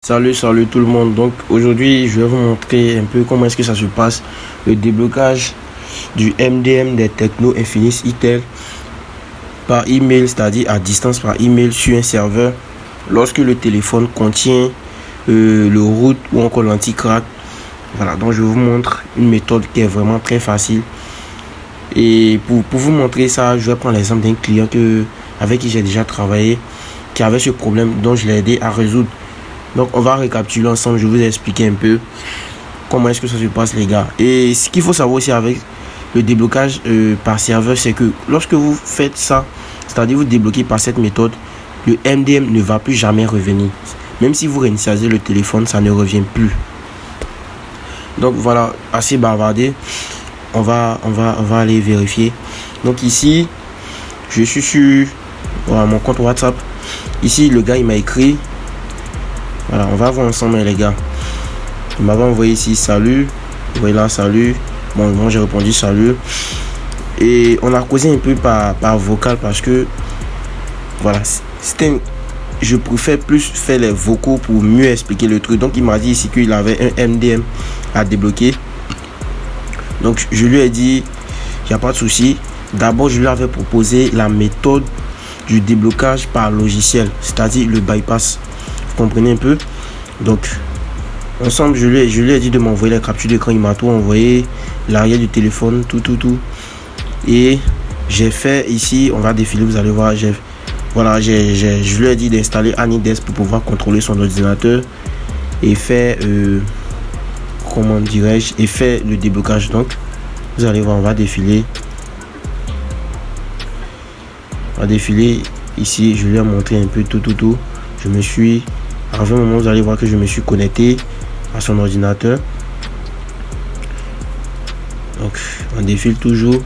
Salut tout le monde. Donc aujourd'hui, je vais vous montrer un peu comment est-ce que ça se passe, le déblocage du MDM des Tecno Infinix Itel par email, c'est-à-dire à distance par email sur un serveur lorsque le téléphone contient le root ou encore l'anti-crack. Voilà, donc je vous montre une méthode qui est vraiment très facile. Et pour vous montrer ça, je vais prendre l'exemple d'un client avec qui j'ai déjà travaillé, qui avait ce problème, dont je l'ai aidé à résoudre. Donc on va récapituler ensemble, je vais vous expliquer un peu comment est-ce que ça se passe les gars. Et ce qu'il faut savoir aussi avec le déblocage par serveur, c'est que lorsque vous faites ça, c'est-à-dire vous débloquez par cette méthode, le MDM ne va plus jamais revenir. Même si vous réinitialisez le téléphone, ça ne revient plus. Donc voilà, assez bavardé. On va aller vérifier. Donc ici, je suis sur mon compte WhatsApp. Ici, le gars il m'a écrit. Voilà, on va voir ensemble les gars. Il m'avait envoyé ici salut. Vous voyez là, salut. Bon, moi j'ai répondu salut. Et on a causé un peu par vocal parce que voilà, je préfère plus faire les vocaux pour mieux expliquer le truc. Donc il m'a dit ici qu'il avait un MDM à débloquer. Donc je lui ai dit, il n'y a pas de souci. D'abord, je lui avais proposé la méthode du déblocage par logiciel, c'est-à-dire le bypass. Vous comprenez un peu? Donc, ensemble, je lui ai dit de m'envoyer la capture d'écran. Il m'a tout envoyé, l'arrière du téléphone, tout. Et j'ai fait ici, on va défiler, vous allez voir. Je lui ai dit d'installer AnyDesk pour pouvoir contrôler son ordinateur et faire, comment dirais-je, et faire le déblocage. Donc, vous allez voir, on va défiler. On va défiler ici, je lui ai montré un peu tout. Je me suis, à un moment, vous allez voir que je me suis connecté à son ordinateur. Donc, on défile toujours.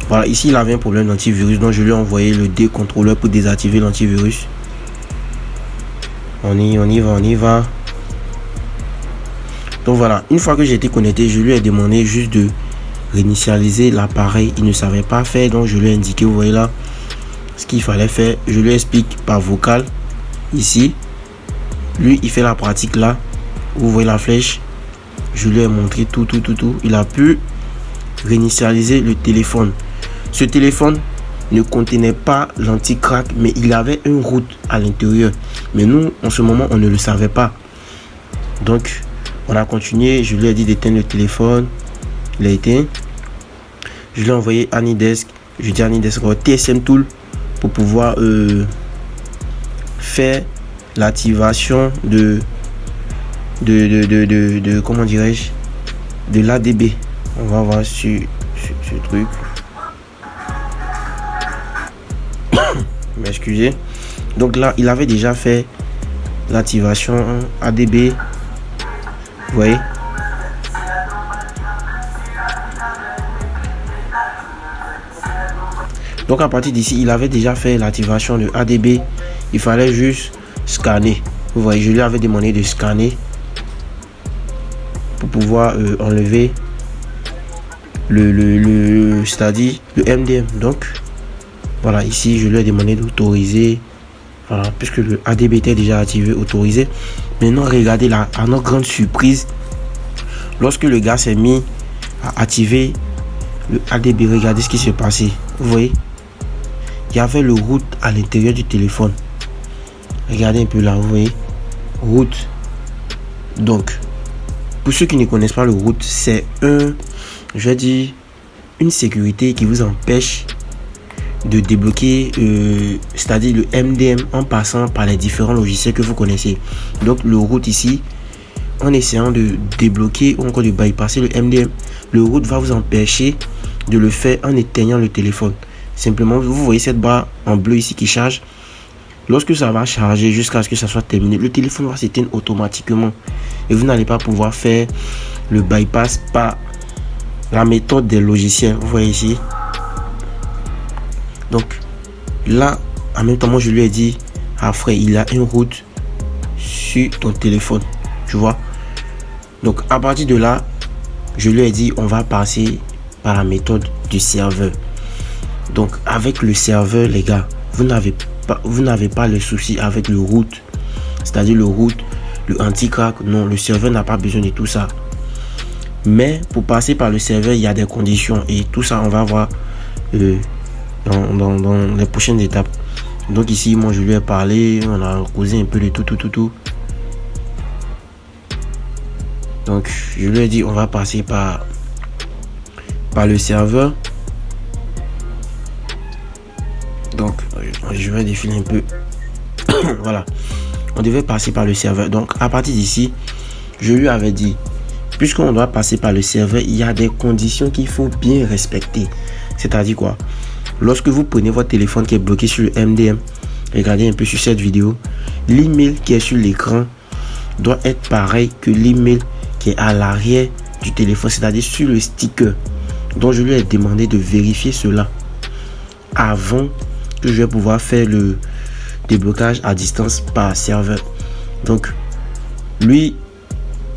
Voilà, ici, il avait un problème d'antivirus, donc je lui ai envoyé le décontrôleur pour désactiver l'antivirus. On y va. Donc voilà, une fois que j'ai été connecté, je lui ai demandé juste de réinitialiser l'appareil. Il ne savait pas faire, donc je lui ai indiqué, vous voyez là, ce qu'il fallait faire. Je lui explique par vocal ici. Lui, il fait la pratique là. Vous voyez la flèche. Je lui ai montré tout. Il a pu réinitialiser le téléphone. Ce téléphone ne contenait pas l'anti-crack, mais il avait un root à l'intérieur. Mais nous, en ce moment, on ne le savait pas. Donc, on a continué. Je lui ai dit d'éteindre le téléphone. Il a éteint. Je lui ai envoyé AnyDesk. Je dis AnyDesk TSM Tool pour pouvoir faire l'activation de comment dirais-je, de l'ADB. On va voir sur ce truc. M'excusez. Donc là, il avait déjà fait l'activation ADB. Vous voyez. Donc à partir d'ici, il avait déjà fait l'activation de ADB. Il fallait juste scanner. Vous voyez, je lui avais demandé de scanner pour pouvoir enlever c'est-à-dire le MDM. Donc voilà, ici je lui ai demandé d'autoriser. Voilà, puisque le ADB était déjà activé, autorisé. Maintenant, regardez là, à notre grande surprise, lorsque le gars s'est mis à activer le ADB, regardez ce qui s'est passé. Vous voyez, il y avait le root à l'intérieur du téléphone. Regardez un peu là, vous voyez, root. Donc, pour ceux qui ne connaissent pas le root, c'est je vais dire, une sécurité qui vous empêche de débloquer, c'est-à-dire le MDM en passant par les différents logiciels que vous connaissez. Donc, le root ici, en essayant de débloquer ou encore de bypasser le MDM, le root va vous empêcher de le faire en éteignant le téléphone. Simplement, vous voyez cette barre en bleu ici qui charge. Lorsque ça va charger jusqu'à ce que ça soit terminé, le téléphone va s'éteindre automatiquement. Et vous n'allez pas pouvoir faire le bypass par la méthode des logiciels. Vous voyez ici. Donc là, en même temps, moi je lui ai dit, frère, il a une route sur ton téléphone. Tu vois. Donc à partir de là, je lui ai dit, on va passer par la méthode du serveur. Donc avec le serveur, les gars, vous n'avez pas le souci avec le root c'est-à-dire le root, le anti-crack. Non, le serveur n'a pas besoin de tout ça. Mais pour passer par le serveur, il y a des conditions. Et tout ça, on va voir dans les prochaines étapes. Donc ici, moi, je lui ai parlé. On a causé un peu de tout. Donc, je lui ai dit, on va passer par le serveur. Donc, je vais défiler un peu. Voilà. On devait passer par le serveur. Donc, à partir d'ici, je lui avais dit, puisqu'on doit passer par le serveur, il y a des conditions qu'il faut bien respecter. C'est-à-dire quoi? Lorsque vous prenez votre téléphone qui est bloqué sur le MDM, regardez un peu sur cette vidéo, l'email qui est sur l'écran doit être pareil que l'email qui est à l'arrière du téléphone, c'est-à-dire sur le sticker. Donc, je lui ai demandé de vérifier cela avant que je vais pouvoir faire le déblocage à distance par serveur. Donc, lui,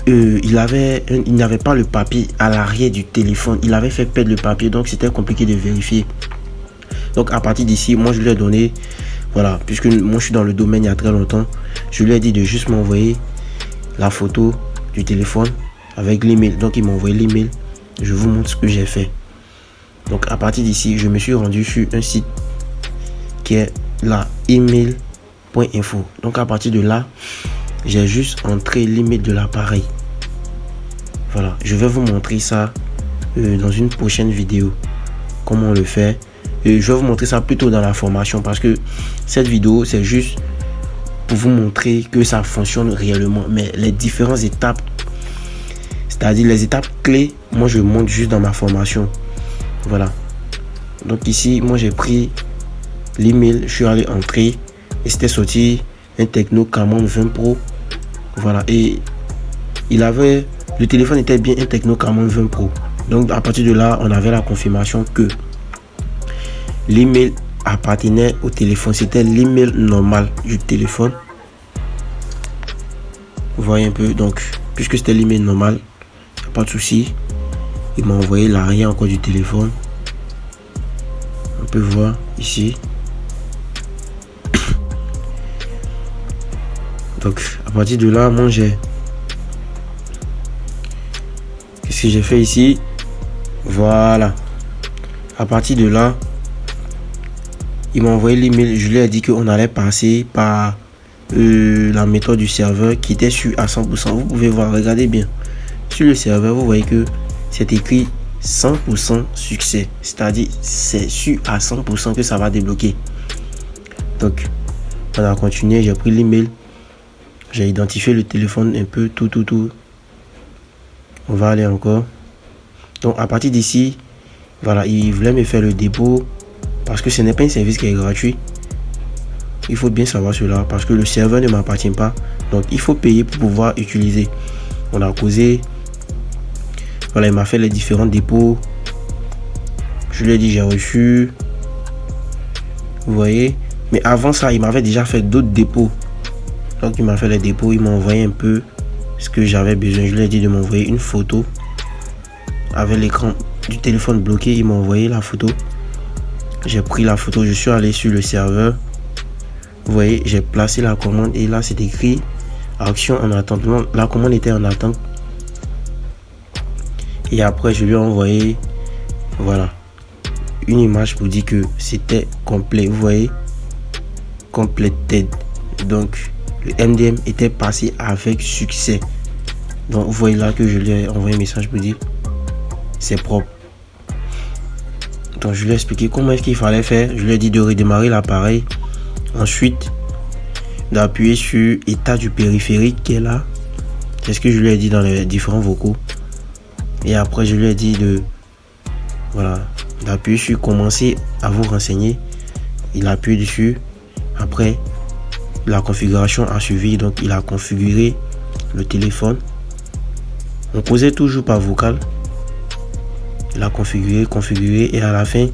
il n'avait pas le papier à l'arrière du téléphone. Il avait fait perdre le papier, donc c'était compliqué de vérifier. Donc, à partir d'ici, moi, je lui ai donné, voilà, puisque moi, je suis dans le domaine il y a très longtemps, je lui ai dit de juste m'envoyer la photo du téléphone avec l'email. Donc, il m'a envoyé l'email. Je vous montre ce que j'ai fait. Donc, à partir d'ici, je me suis rendu sur un site qui est la email.info. Donc, à partir de là, j'ai juste entré l'email de l'appareil. Voilà, je vais vous montrer ça dans une prochaine vidéo. Comment on le fait. Et je vais vous montrer ça plutôt dans la formation parce que cette vidéo, c'est juste pour vous montrer que ça fonctionne réellement. Mais les différentes étapes, c'est-à-dire les étapes clés, moi je montre juste dans ma formation. Voilà. Donc ici, moi j'ai pris l'email, je suis allé entrer et c'était sorti un Tecno Camon 20 Pro. Voilà. Et le téléphone était bien un Tecno Camon 20 Pro. Donc à partir de là, on avait la confirmation que l'email appartenait au téléphone. C'était l'email normal du téléphone. Vous voyez un peu. Donc, puisque c'était l'email normal, pas de souci. Il m'a envoyé l'arrière encore du téléphone. On peut voir ici. Donc, à partir de là, moi qu'est-ce que j'ai fait ici? Voilà. À partir de là, il m'a envoyé l'email. Je lui ai dit qu'on allait passer par la méthode du serveur qui était sûre à 100%. Vous pouvez voir, regardez bien. Sur le serveur, vous voyez que c'est écrit 100% succès. C'est-à-dire, c'est sûr à 100% que ça va débloquer. Donc, on a continué. J'ai pris l'email. J'ai identifié le téléphone un peu, tout. On va aller encore. Donc, à partir d'ici, voilà, il voulait me faire le dépôt parce que ce n'est pas un service qui est gratuit. Il faut bien savoir cela parce que le serveur ne m'appartient pas. Donc, il faut payer pour pouvoir utiliser. On a causé. Voilà, il m'a fait les différents dépôts. Je lui ai dit, j'ai reçu. Vous voyez. Mais avant ça, il m'avait déjà fait d'autres dépôts. Donc, il m'a fait les dépôts. Il m'a envoyé un peu ce que j'avais besoin. Je lui ai dit de m'envoyer une photo. Avec l'écran du téléphone bloqué, il m'a envoyé la photo. J'ai pris la photo. Je suis allé sur le serveur. Vous voyez, j'ai placé la commande. Et là, c'est écrit action en attente. La commande était en attente. Et après, je lui ai envoyé, voilà, une image pour dire que c'était complet. Vous voyez, completed. Donc, le MDM était passé avec succès. Donc, vous voyez là que je lui ai envoyé un message pour dire c'est propre. Donc, je lui ai expliqué comment est-ce qu'il fallait faire. Je lui ai dit de redémarrer l'appareil. Ensuite, d'appuyer sur état du périphérique qui est là. C'est ce que je lui ai dit dans les différents vocaux. Et après, je lui ai dit d'appuyer sur commencer à vous renseigner. Il a appuyé dessus. Après, la configuration a suivi. Donc, il a configuré le téléphone. On causait toujours par vocal. Il a configuré. Et à la fin,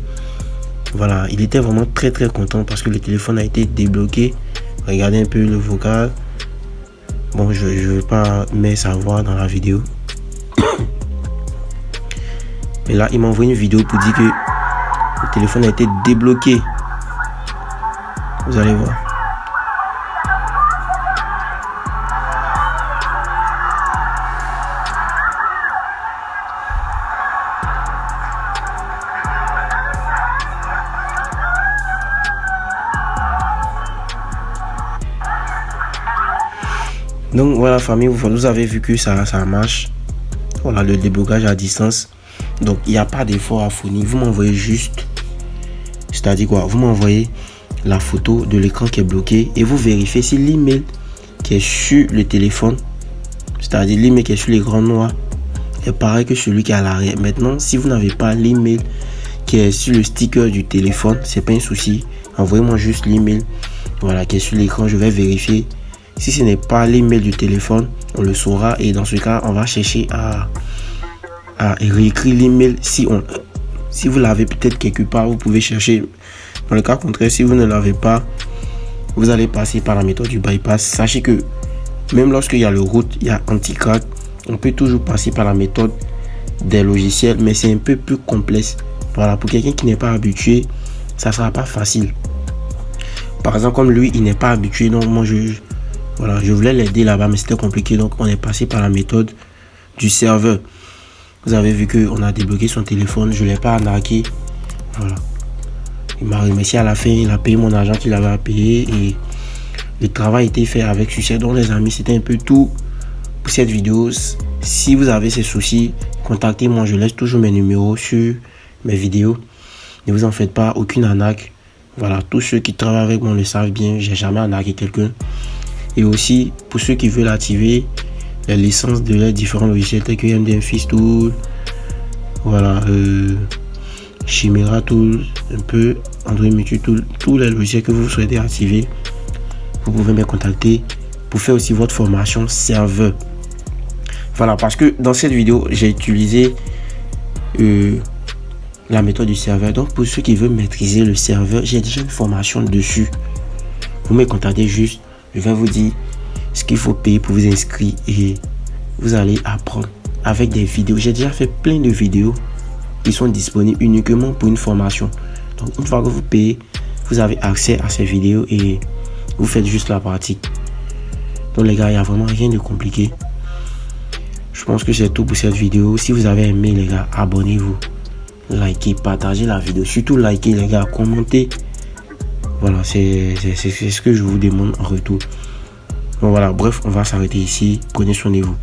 voilà, il était vraiment très content parce que le téléphone a été débloqué. Regardez un peu le vocal. Bon, je ne vais pas mettre sa voix dans la vidéo. Et là, il m'a envoyé une vidéo pour dire que le téléphone a été débloqué. Vous allez voir. Donc voilà famille, vous avez vu que ça marche. Voilà le déblocage à distance. Donc il n'y a pas d'effort à fournir. Vous m'envoyez juste, c'est-à-dire quoi, vous m'envoyez la photo de l'écran qui est bloqué et vous vérifiez si l'email qui est sur le téléphone, c'est-à-dire l'email qui est sur l'écran noir, est pareil que celui qui est à l'arrière. Maintenant, si vous n'avez pas l'email qui est sur le sticker du téléphone, c'est pas un souci. Envoyez-moi juste l'email, voilà, qui est sur l'écran. Je vais vérifier. Si ce n'est pas l'email du téléphone, on le saura et dans ce cas, on va chercher à réécrire l'email. Si vous l'avez peut-être quelque part, vous pouvez chercher. Dans le cas contraire, si vous ne l'avez pas, vous allez passer par la méthode du bypass. Sachez que même lorsqu'il y a le root, il y a anti-crack, on peut toujours passer par la méthode des logiciels, mais c'est un peu plus complexe. Voilà, pour quelqu'un qui n'est pas habitué, ça ne sera pas facile. Par exemple, comme lui, il n'est pas habitué, donc moi je voulais l'aider là-bas, mais c'était compliqué, donc on est passé par la méthode du serveur. Vous avez vu qu'on a débloqué son téléphone, je ne l'ai pas arnaqué. Voilà. Il m'a remercié à la fin, il a payé mon argent qu'il avait à payer et le travail a été fait avec succès. Donc les amis, c'était un peu tout pour cette vidéo. Si vous avez ces soucis, contactez-moi, je laisse toujours mes numéros sur mes vidéos. Ne vous en faites pas, aucune arnaque. Voilà, tous ceux qui travaillent avec moi le savent bien, j'ai jamais arnaqué quelqu'un. Et aussi, pour ceux qui veulent activer les licences de les différents logiciels tels que MDM Festool, voilà, Chimera Tool, un peu Android Multi Tool, tous les logiciels que vous souhaitez activer, vous pouvez me contacter pour faire aussi votre formation serveur. Voilà, parce que dans cette vidéo, j'ai utilisé la méthode du serveur. Donc pour ceux qui veulent maîtriser le serveur, j'ai déjà une formation dessus. Vous me contactez juste, je vais vous dire ce qu'il faut payer pour vous inscrire et vous allez apprendre avec des vidéos. J'ai déjà fait plein de vidéos qui sont disponibles uniquement pour une formation. Donc une fois que vous payez, vous avez accès à ces vidéos et vous faites juste la pratique. Donc les gars, il n'y a vraiment rien de compliqué. Je pense que c'est tout pour cette vidéo. Si vous avez aimé les gars, abonnez-vous, likez, partagez la vidéo. Surtout likez les gars, commentez. Voilà, c'est ce que je vous demande en retour. Donc voilà, bref, on va s'arrêter ici. Prenez soin de vous.